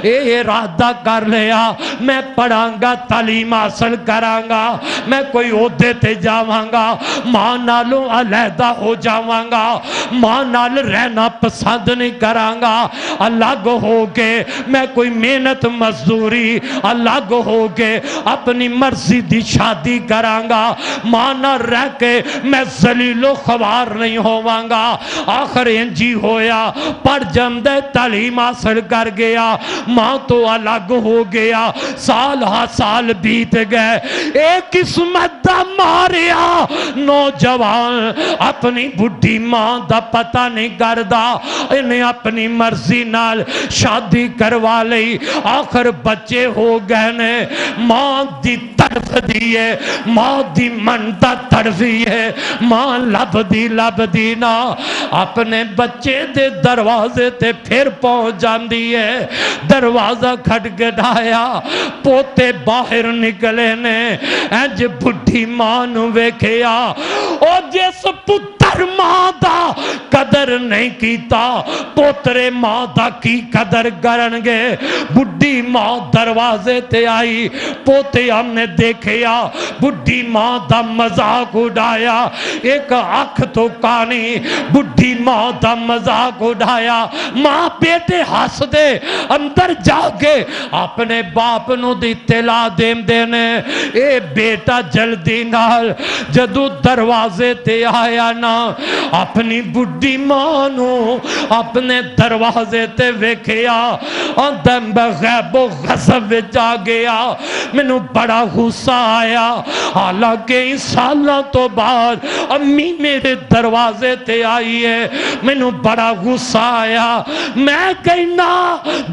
اے ارادہ کر لیا میں پڑھاں گا تعلیم حاصل کراں گا میں کوئی عہدے تے جاواں گا ماں نالوں علیحدہ ہو جاواں گا ماں نال رہنا پسند نہیں کراں گا الگ ہو کے میں کوئی محنت مزدوری الگ ہو کے اپنی مرضی دی شادی کراں گا ماں نہ رہ کے میں ذلیل و خوار نہیں ہوواں گا آخر انجی ہویا پڑھ جمدے تعلیم حاصل کر گیا ماں تو الگ ہو گیا سال ہا سال بیت گئے ایک قسمت دا ماریا نوجوان اپنی بڑھی ماں دا پتہ نہیں کردا انہیں اپنی مرضی نال شادی کروا لئی آخر بچے ہو گئے نے ماں دی طرف دیئے ماں دی منتا طرفیے ماں لب دی نا اپنے بچے دے دروازے تے پھر پہنچ جان دیئے دروازہ کھٹ گڑایا پوتے باہر نکلے نے انج بڑھی ماں نو ویکھیا او جس پتر ماں دا قدر نہیں کیتا پوترے ماں دا کی قدر کرنگے بڑھی ماں دروازے تے آئی پوتے ہم نے دیکھیا بڑھی ماں دا مذاق اڑایا ایک آنکھ تو کانی بڑھی ماں دا مذاق اڑایا ماں بیٹے ہس دے اندر جا کے اپنے باپ نو دی اطلاع دیم دینے اے بیٹا جلدی نال جدو دروازے تے آیا نا اپنی بڑھی ماں نو اپنے دروازے تے ویکھیا اندم بغیب و غضب جا گیا منو بڑا غصہ آیا حالانکہ اس سالہ تو بعد امی میرے دروازے تے آئی ہے منو بڑا غصہ آیا میں کہنا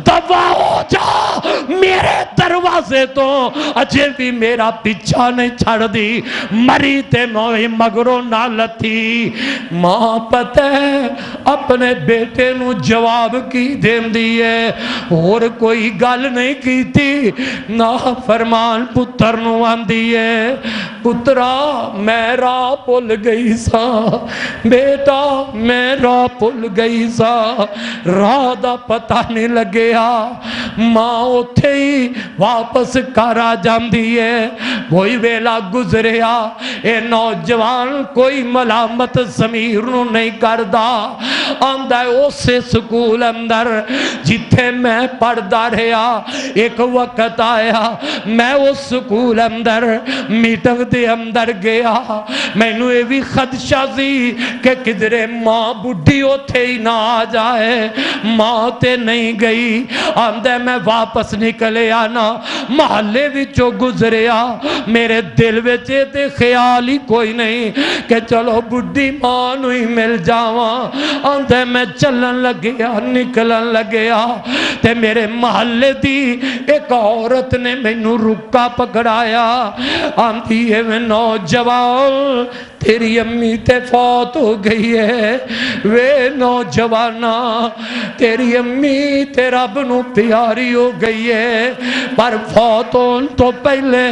دبا ہو جا میرے دروازے تو اجے بھی میرا پیچھا نہیں چھڑ دی مری تے موئی مگروں نہ لتھی ماں پتہ ہے اپنے بیٹے نو جواب کی دیم دیئے اور کوئی گل نہیں کی تھی نا فرمان پتر نو آن دیئے پترا میں راہ پل گئی سا بیٹا میں راہ پل گئی سا راہ دا پتہ نہیں لگیا ماں اتھے ہی واپس کارا جام دیئے وہی ویلا گزریا اے نوجوان کوئی ملامت ضمیر نو نہیں کردہ آندہ اسے سکول اندر جتھے میں پڑھدا رہا ایک وقت آیا میں اس سکول اندر میٹنگ دے اندر گیا میں نو یہ بھی خدشہ سی کہ کدھرے ماں بڑھی اتھے ہی نہ آ جائے ماں تے نہیں گئی آندہ میں واپس نکلے آنا محلے وچوں گزریا میرے دل وچے تے خیال ہی کوئی نہیں کہ چلو بڑھی ماں نو ہی مل جاواں آندہ میں چلن لگیا نکلن لگیا تے میرے محلے دی ایک عورت نے میں نو رکا پکڑایا آندھی ہے میں نوجوان تیری امی تے فوت ہو گئی ہے وے نوجوانا تیری امی تے رب نو پیاری ہو گئی ہے پر فوت ہون تو پہلے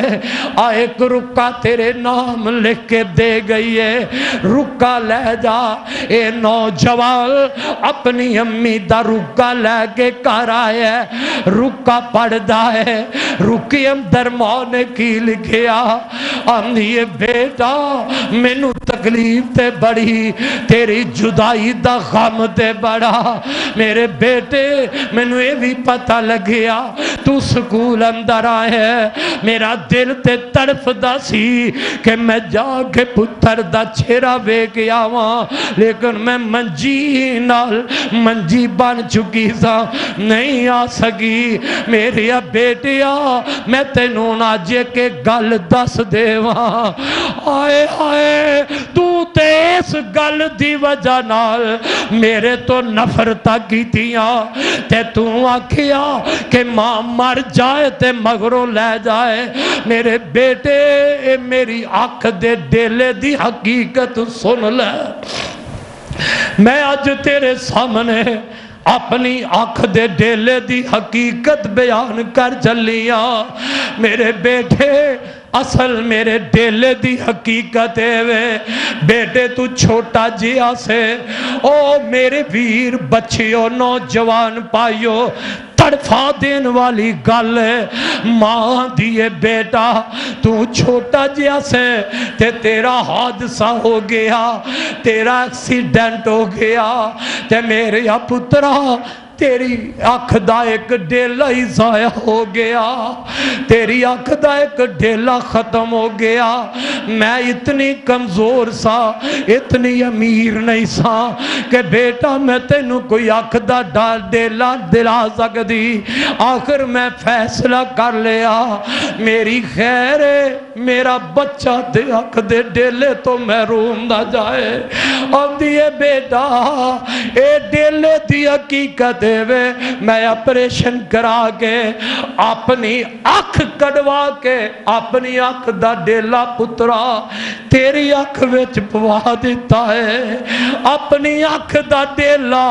ایک رکا تیرے نام لکھ کے دے گئی ہے رکا لے جا اے نوجوان اپنی امی دا رکا لے کے کر آئے رکا پڑھ دا ہے رکی اندر ماں نے کی لکھیا آندھی بیٹا مینو تکلیف تے بڑی تیری جدائی دا غم تے بڑا میرے بیٹے مینو یہ بھی پتہ لگیا تو سکول اندر آئے میرا دل تے تڑف دا سی کہ میں جا کے پتر دا چہرہ بے گیا وہاں لیکن میں منجی نال منجی بن چکی سا نہیں آ سکی میرے بیٹیا میں تینوں ناجے کے گل دس دے وہاں آئے آئے تو تے اس گل دی وجہ نال میرے تو نفرتہ کی تیاں تے تو آکھیا کہ ماں مر جائے تے مغروں لے جائے میرے بیٹے میری آنکھ دے ڈیلے دی حقیقت سن لے میں آج تیرے سامنے اپنی آنکھ دے ڈیلے دی حقیقت بیان کر چلیاں میرے بیٹے اصل میرے ڈیلے دی حقیقت ہے وے بیٹے تو چھوٹا جیا سے او میرے ویر بچیو نوجوان پائیو تڑفا دین والی گل ہے ماں دیے بیٹا تو چھوٹا جیا سے تے تیرا حادثہ ہو گیا تیرا ایکسیڈنٹ ہو گیا تے میرے پترا تیری آنکھ دا ایک ڈیلا ہی ضائع ہو گیا تیری آنکھ دا ایک ڈیلا ختم ہو گیا میں اتنی کمزور سا اتنی امیر نہیں سا کہ بیٹا میں تینوں کوئی آنکھ دا ڈیلا دلا سکتی آخر میں فیصلہ کر لیا میری خیر ہے میرا بچہ دے آنکھ دے ڈیلے تو محروم نہ جائے اب دیئے بیٹا اے ڈیلے دی حقیقت میں اپریشن کرا کے اپنی آنکھ کڑوا کے اپنی آنکھ دا ڈیلا پترا تیری آنکھ وچ پوا دیتا ہے اپنی آنکھ دا ڈیلا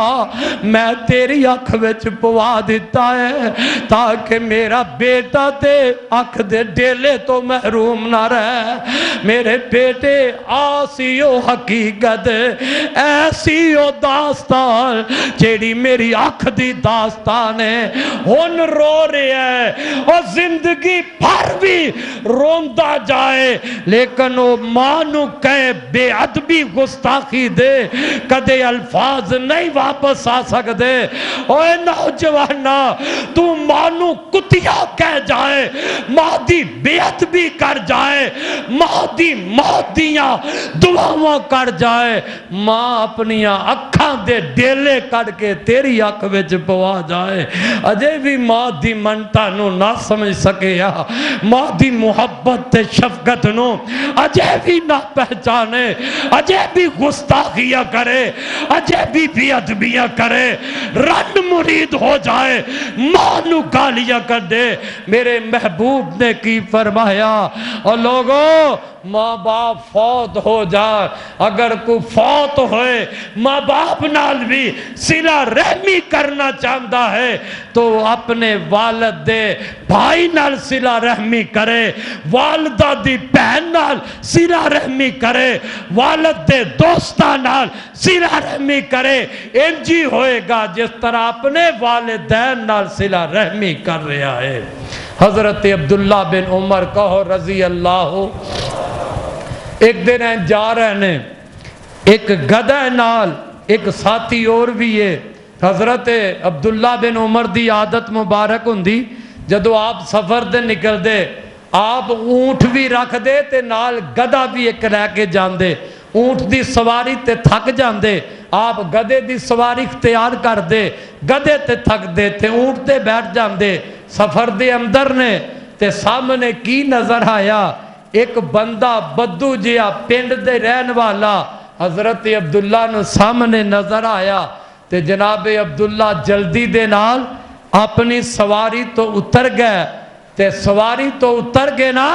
میں تیری آنکھ وچ پوا دیتا ہے تاکہ میرا بیٹا تے آنکھ دے ڈیلے تو محروم نہ رہے میرے بیٹے آسیو حقیقت ایسیو داستان جیڑی میری آنکھ دی داستان ہے ہن رو رہے ہیں اور زندگی بھر بھی روندہ جائے لیکن وہ مانو کہے بے ادبی گستاخی دے کدے الفاظ نہیں واپس آ سکتے اوے نوجوانا تو مانو کتیا کہہ جائے ماں دی بے ادبی کر جائے ماں دی دیاں دعاواں کر جائے ماں اپنی اکھاں دے ڈیلے کڑ کے تیری آنکھ وچ پوا جائے اجے بھی ماں دی منتا نو نہ سمجھ سکیا ماں دی محبت تے شفقت نو اجے بھی نہ پہچانے اجے بھی گستاخیاں کرے اجے بھی بے ادبیاں کرے رن مرید ہو جائے ماں نو گالیاں کر دے میرے محبوب نے کی فرمایا اور لوگوں ماں باپ فوت ہو جائے اگر کوئی فوت ہوئے ماں باپ نال بھی صلہ رحمی کرنا چاہتا ہے تو اپنے والد دے بھائی نال صلہ رحمی کرے والدہ دی بہن نال صلہ رحمی کرے والد دے دوستہ نال صلہ رحمی کرے انجی ہوئے گا جس طرح اپنے والدین نال صلہ رحمی کر رہا ہے حضرت عبداللہ بن عمر کہو رضی اللہ ایک دن جا رہے ہیں ایک گدھے نال ایک ساتھی اور بھی ہے حضرت عبداللہ بن عمر دی عادت مبارک ہوندی جدو آپ سفر دے نکل دے آپ اونٹ بھی رکھ دے تے نال گدھا بھی ایک لے کے جان دے اونٹ دی سواری تے تھک جان دے آپ گدھے دی سواری اختیار کر دے گدھے تے تھک دے تے اونٹ تے بیٹھ جان دے سفر دے اندر نے تے سامنے کی نظر آیا ایک بندہ بدو جیا پنڈ دے رہن والا حضرت عبداللہ نے سامنے نظر آیا تے جناب عبداللہ جلدی دے نال اپنی سواری تو اتر گئے تے سواری تو اتر گئے نا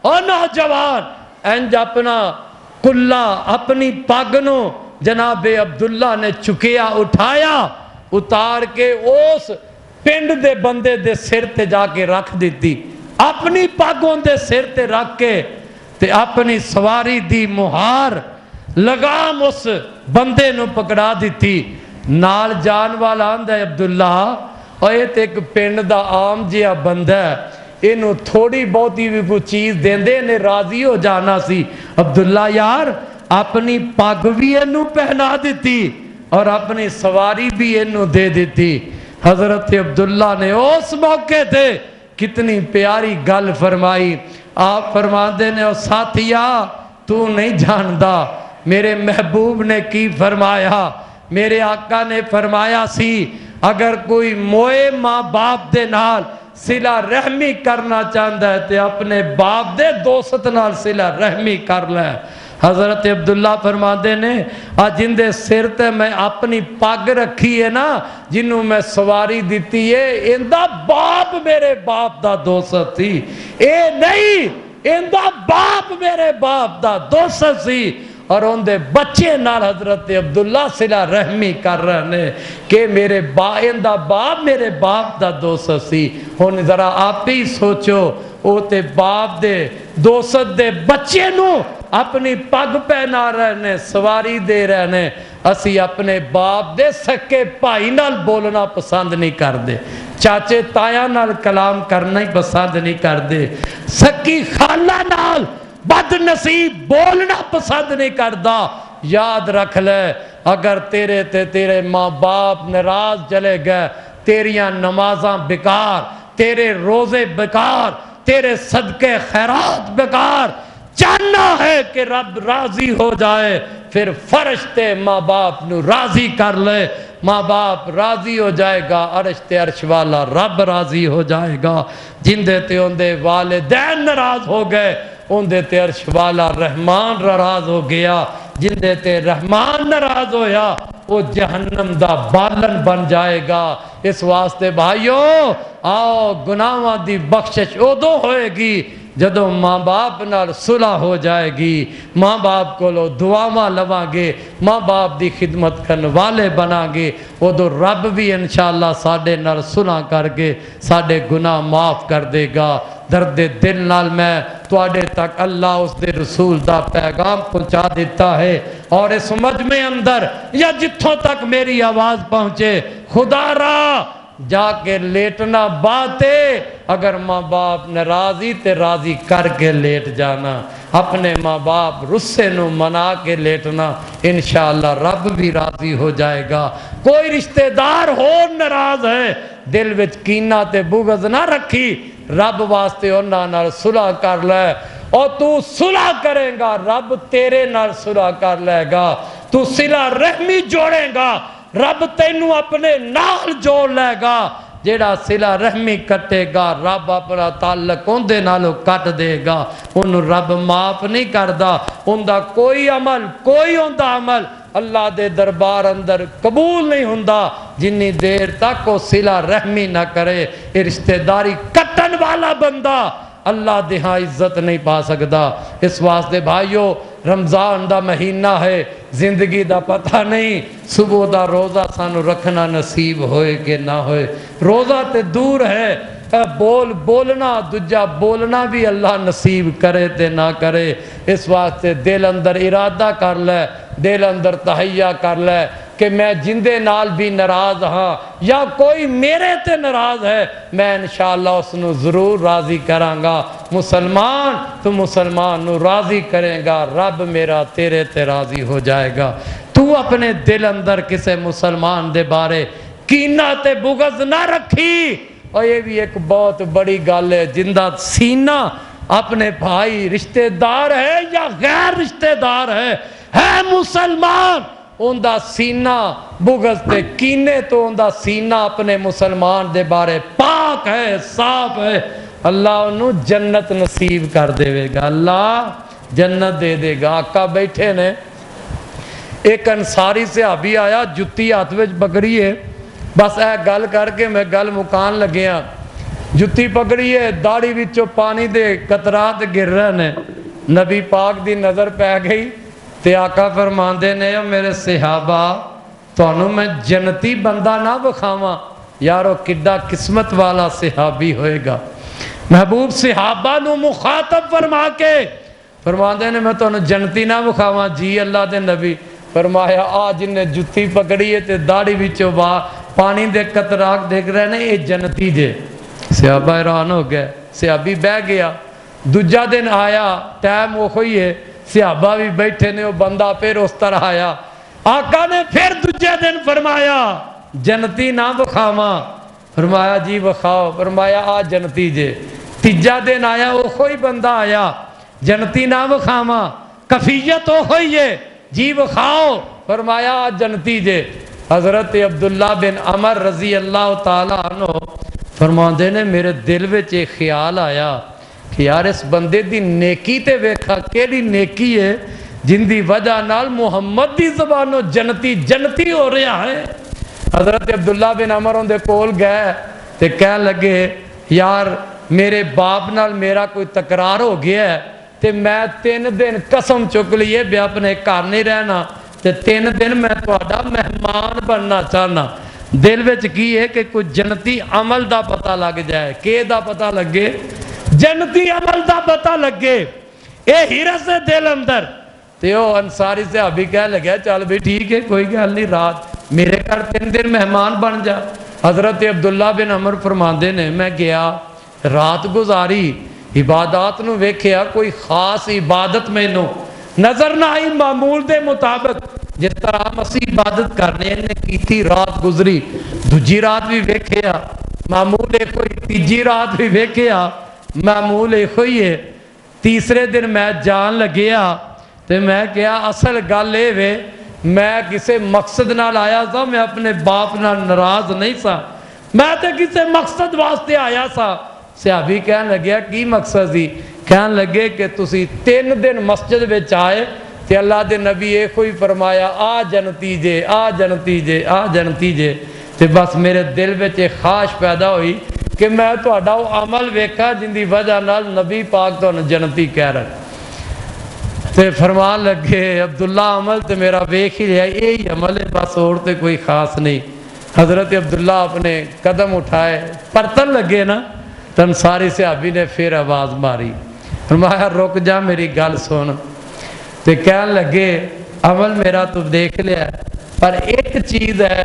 اور نوجوان انج اپنا کلا اپنی پاگنوں جناب عبداللہ نے چکیا اٹھایا اتار کے اس پنڈ دے بندے دے سر تے جا کے رکھ دیتی اپنی پاگوں دے سر تے رکھ کے تے اپنی سواری دی مہار لگام اس بندے نو پکڑا دیتی نال جان والا آندہ عبداللہ اور یہ تے ایک پنڈ دا عام جیا بندہ ہے انہوں تھوڑی بہتی بھی کوئی چیز دین دے انہیں راضی ہو جانا سی عبداللہ یار اپنی پاگ بھی انہوں پہنا دیتی اور اپنی سواری بھی انہوں دے دیتی حضرت عبداللہ نے اس موقع تھے کتنی پیاری گل فرمائی آپ فرماندے نے اور ساتھیا تو نہیں جاندا میرے محبوب نے کی فرمایا میرے آقا نے فرمایا سی اگر کوئی موئے ماں باپ دے نال صلہ رحمی کرنا چاہتا ہے تو اپنے باپ دے دوست نال صلہ رحمی کر لے حضرت عبداللہ فرماندے نے جن دے سر تے میں اپنی پاگ رکھی ہے نا جنہوں میں سواری دیتی ہے اندہ باپ میرے باپ دا دوست تھی اے نہیں اندہ باپ میرے باپ دا دوست سی اور ان دے بچے نال حضرت عبداللہ صلہ رحمی کر رہے ہیں کہ میرے باپ میرے باپ دا دوست سی ہن ذرا آپ ہی سوچو وہ تے باپ دے دوست دے بچے نو اپنی پگ پہنا رہنے سواری دے رہنے اسی اپنے باپ دے سکے بھائی نال بولنا پسند نہیں کردے چاچے تایا نال کلام کرنا ہی پسند نہیں کردے سکی خالہ نال بد نصیب بولنا پسند نہیں کردا یاد رکھ لے اگر تیرے تے تیرے ماں باپ ناراض چلے گئے تیریاں نمازاں بیکار تیرے روزے بیکار تیرے صدقے خیرات بیکار چاہنا ہے کہ رب راضی ہو جائے پھر فرشتے ماں باپ نو راضی کر لے ماں باپ راضی ہو جائے گا عرش تے عرش والا رب راضی ہو جائے گا جندے تے اندے والدین ناراض ہو گئے اندے تے عرش والا رحمان ناراض ہو گیا جندے تے رحمان ناراض ہویا وہ جہنم دا بالن بن جائے گا اس واسطے بھائیو آؤ گناہاں دی بخشش ادو ہوئے گی جدو ماں باپ نال صلح ہو جائے گی ماں باپ کو لو دعاواں لواں گے ماں باپ دی خدمت کرنے والے بنا گے ادو رب بھی انشاءاللہ ساڈے نال صلح کر کے ساڈے گناہ معاف کر دے گا درد دل نال میں تواڈے تک اللہ اس دے رسول دا پیغام پہنچا دیتا ہے اور اس مجمع اندر یا جتھوں تک میری آواز پہنچے خدا را جا کے لیٹنا بات ہے اگر ماں باپ ناراضی تے راضی کر کے لیٹ جانا اپنے ماں باپ رسے نو منا کے لیٹنا انشاءاللہ رب بھی راضی ہو جائے گا کوئی رشتہ دار ہو ناراض ہے دل وچ کینہ تے بغض نہ رکھی رب واسطے انہاں نال صلح کر لے اور تو صلح کرے گا رب تیرے نال صلح کر لے گا تو صلہ رحمی جوڑے گا رب تینوں اپنے نال جوڑ لے گا جیڑا صلہ رحمی کٹے گا رب اپنا تعلق اندے نالو کٹ دے گا انہوں رب معاف نہیں کردا اندہ کوئی عمل اللہ دے دربار اندر قبول نہیں ہوندا جنی دیر تک وہ صلہ رحمی نہ کرے رشتہ داری کٹن والا بندہ اللہ دے ہاں عزت نہیں پا سکدا اس واسطے بھائیو رمضان دا مہینہ ہے زندگی دا پتہ نہیں صبح دا روزہ سانو رکھنا نصیب ہوئے کہ نہ ہوئے روزہ تے دور ہے بولنا دجا بولنا بھی اللہ نصیب کرے تے نہ کرے اس واسطے دل اندر ارادہ کر لے دل اندر تہیہ کر لے کہ میں جندے نال بھی ناراض ہاں یا کوئی میرے تے ناراض ہے میں انشاءاللہ اس نو ضرور راضی کراں گا مسلمان تو مسلمان نو راضی کرے گا رب میرا تیرے تے راضی ہو جائے گا تو اپنے دل اندر کسے مسلمان دے بارے کینہ تے بغض نہ رکھی اور یہ بھی ایک بہت بڑی گل ہے جندہ سینہ اپنے بھائی رشتہ دار ہے یا غیر رشتہ دار ہے مسلمان اندہ سینہ بغض تے کینے تو اندہ سینہ اپنے مسلمان دے بارے پاک ہے صاف ہے اللہ انہوں جنت نصیب کر دے گا اللہ جنت دے دے گا آقا بیٹھے نے ایک انصاری صحابی آیا جتی ہاتھ وچ پکڑی ہے بس اے گل کر کے میں گل مکان لگیا جتی پکڑی ہے داڑھی وچوں پانی دے قطرات گر رہے نے نبی پاک دی نظر پہ گئی تے آقا فرماندے نے میرے صحابہ تانوں میں جنتی بندہ نہ بکھاواں یارو کڈا قسمت والا صحابی ہوئے گا محبوب صحابہ نو مخاطب فرما کے فرماندے نے میں تانوں جنتی نہ بکھاواں جی اللہ دے نبی فرمایا آ جن نے جتی پکڑی ہے تے داڑھی وچوں پانی دے قطرات دیکھ رہے نے یہ جنتی جے صحابہ حیران ہو گئے صحابی بہ گیا دوجا دن آیا ٹائم وہ ہوئی ہے صحابہ بھی بیٹھے نے وہ بندہ پھر اس طرح آیا آقا نے پھر دوجے دن فرمایا جنتی نہ بکھاواں فرمایا جی بکھاؤ فرمایا آ جنتی جے تیجا دن آیا وہ کوئی بندہ آیا جنتی نہ بکھاواں کفیت وہ ہوئی ہے جی بکھاؤ فرمایا آ جنتی جے حضرت عبداللہ بن عمر رضی اللہ تعالیٰ عنہ فرماندے نے میرے دل وچ ایک خیال آیا کہ یار اس بندے دی نیکی تے ویکھا کیڑی نیکی ہے جن دی وجہ نال محمد دی زبانوں جنتی ہو رہا ہے حضرت عبداللہ بن عمر ان دے کول گئے تے کہہ لگے یار میرے باپ نال میرا کوئی تکرار ہو گیا ہے تے میں 3 دن قسم چک لیے بھی اپنے گھر نہیں رہنا تے 3 دن میں تہاڈا مہمان بننا چاہنا دل وچ کی ہے کہ کوئی جنتی عمل دا پتہ لگ جائے کہ دا پتہ لگے جنتی عمل دا پتہ لگے اے ہرس دل اندر تے او انصاری صحابی کہہ لگیا چل بھی ٹھیک ہے کوئی گل نہیں رات میرے گھر 3 دن مہمان بن جا حضرت عبداللہ بن عمر فرماندے نے میں گیا رات گزاری عبادات نو ویکھیا کوئی خاص عبادت مینوں نظر نہ آئی معمول دے مطابق جس طرح ہم اسی عبادت کرنے نے کیتی رات گزری دوجی رات بھی ویکھیا معمول ایک ہوئی تیجی رات بھی ویکھیا معمول ایک ہوئی ہے تیسرے دن میں جان لگیا تے میں کیا اصل گل اے وے میں کسے مقصد نال آیا سا میں اپنے باپ نال ناراض نہیں سا میں تے کسے مقصد واسطے آیا سا صحابی کہنے لگیا کی مقصد سی کہنے لگے کہ تسی 3 دن مسجد وچ آئے تے اللہ دے نبی ایک ہوئی فرمایا آ جنتی جے آ جنتی جے آ جنتی جے تے بس میرے دل وچ ایک خواہش پیدا ہوئی کہ میں تہاڈا او عمل ویکھا جن دی وجہ نال نبی پاک تانوں جنتی کہہ رہے تے فرمان لگے عبداللہ عمل تے میرا ویکھ ہی لیا یہی عمل ہے بس اور تے کوئی خاص نہیں حضرت عبداللہ اپنے قدم اٹھائے پرتن لگے نا تو انصاری صحابی نے پھر آواز ماری فرمایا رک جا میری گل سن تے کہنے لگے عمل میرا تو دیکھ لیا پر ایک چیز ہے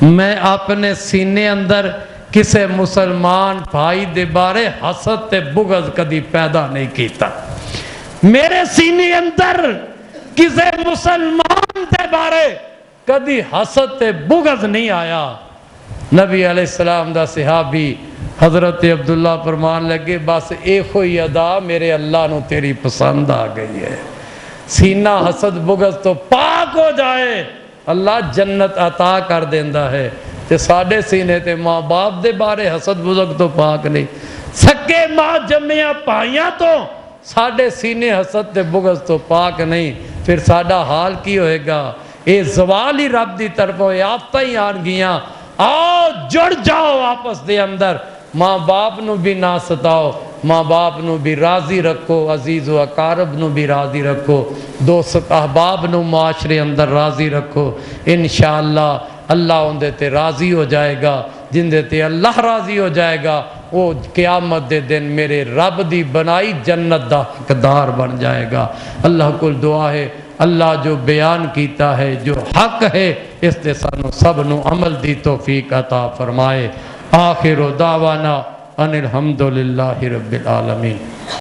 میں اپنے سینے اندر کسے مسلمان بھائی دے بارے حسد تے بغض کدی پیدا نہیں کیتا میرے سینے اندر کسے مسلمان دے بارے کدی حسد تے بغض نہیں آیا نبی علیہ السلام دا صحابی حضرت عبداللہ فرمان لگے بس ایک ہوئی ادا میرے اللہ نو تیری پسند آ گئی ہے سینہ حسد بغض تو پاک ہو جائے اللہ جنت عطا کر دیندہ ہے تے ساڑھے سینے تے ماں باپ دے بارے حسد بغض تو پاک نہیں سکے ماں جمعیاں پائیاں تو ساڑھے سینے حسد تے بغض تو پاک نہیں پھر ساڑھا حال کی ہوئے گا اے زوال ہی رب دی طرف ہوئے آفتہ ہی آن گیاں آؤ جڑ جاؤ آپس دے اندر ماں باپ نو بھی نہ ستاؤ ماں باپ نو بھی راضی رکھو عزیز و اقارب نو بھی راضی رکھو دوست احباب نو معاشرے اندر راضی رکھو انشاءاللہ اللہ ان دیتے راضی ہو جائے گا جن دیتے اللہ راضی ہو جائے گا وہ قیامت دے دن میرے رب دی بنائی جنت دا حقدار بن جائے گا اللہ کل دعا ہے اللہ جو بیان کیتا ہے جو حق ہے اس دے سانو سب نو عمل دی توفیق عطا فرمائے آخر دعوانا ان الحمدللہ رب العالمین